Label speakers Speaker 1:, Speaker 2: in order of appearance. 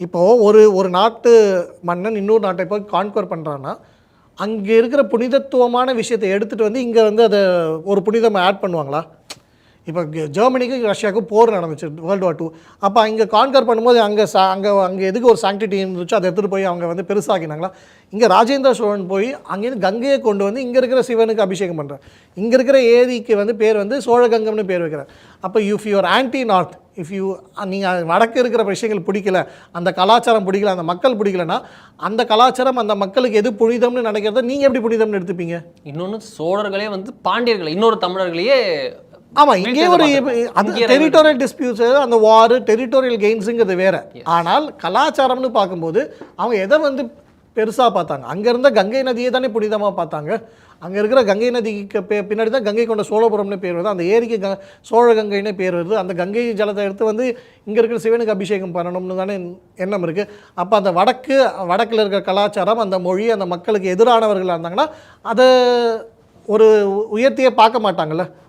Speaker 1: இப்போது ஒரு நாட்டு மன்னன் இன்னொரு நாட்டை போய் கான்கவர் பண்ணுறான்னா அங்கே இருக்கிற புனிதத்துவமான விஷயத்தை எடுத்துகிட்டு வந்து இங்கே வந்து அதை ஒரு புனிதமாக ஆட் பண்ணுவாங்களா? இப்போ ஜெர்மனிக்கும் ரஷ்யாவுக்கும் போர் நடந்துச்சு வேர்ல்டு வார் 2. அப்போ இங்கே கான்கர் பண்ணும்போது அங்கே எதுக்கு ஒரு சாங்டிட்டி இருந்துச்சோ அதை எடுத்துகிட்டு போய் அவங்க வந்து பெருசாக்கினாங்களா? இங்கே ராஜேந்திர சோழன் போய் அங்கேருந்து கங்கையை கொண்டு வந்து இங்கே இருக்கிற சிவனுக்கு அபிஷேகம் பண்ணுறார். இங்கே இருக்கிற ஏரிக்கு வந்து பேர் வந்து சோழகங்கம்னு பேர் வைக்கிறார். அப்போ இஃப் யூஆர் ஆன்டி நார்த், நீங்கள் வடக்கு இருக்கிற விஷயங்கள் பிடிக்கல, அந்த கலாச்சாரம் பிடிக்கல, அந்த மக்கள் பிடிக்கலன்னா அந்த கலாச்சாரம் அந்த மக்களுக்கு எது புனிதம்னு நினைக்கிறத நீங்கள் எப்படி புனிதம்னு எடுத்துப்பீங்க?
Speaker 2: இன்னொன்று சோழர்களே வந்து பாண்டியர்களை இன்னொரு தமிழர்களையே
Speaker 1: ஆமாம், இங்கே ஒரு அது டெரிட்டோரியல் டிஸ்பியூட்ஸ், அந்த வார் டெரிட்டோரியல் கெயின்ஸுங்கிறது வேறு. ஆனால் கலாச்சாரம்னு பார்க்கும்போது அவங்க எதை வந்து பெருசாக பார்த்தாங்க? அங்கே இருந்த கங்கை நதியை தானே புனிதமாக பார்த்தாங்க. அங்கே இருக்கிற கங்கை நதிக்கு பின்னாடி தான் கங்கை கொண்ட சோழபுரம்னு பேர் வருது, அந்த ஏரிக்கு சோழ கங்கைன்னு பேர் வருது. அந்த கங்கை ஜலத்தை எடுத்து வந்து இங்கே இருக்கிற சிவனுக்கு அபிஷேகம் பண்ணணும்னு தானே எண்ணம் இருக்குது. அப்போ அந்த வடக்கில் இருக்கிற கலாச்சாரம், அந்த மொழி, அந்த மக்களுக்கு எதிரானவர்களாக இருந்தாங்கன்னா அதை ஒரு உயர்த்தியே பார்க்க மாட்டாங்கள்ல.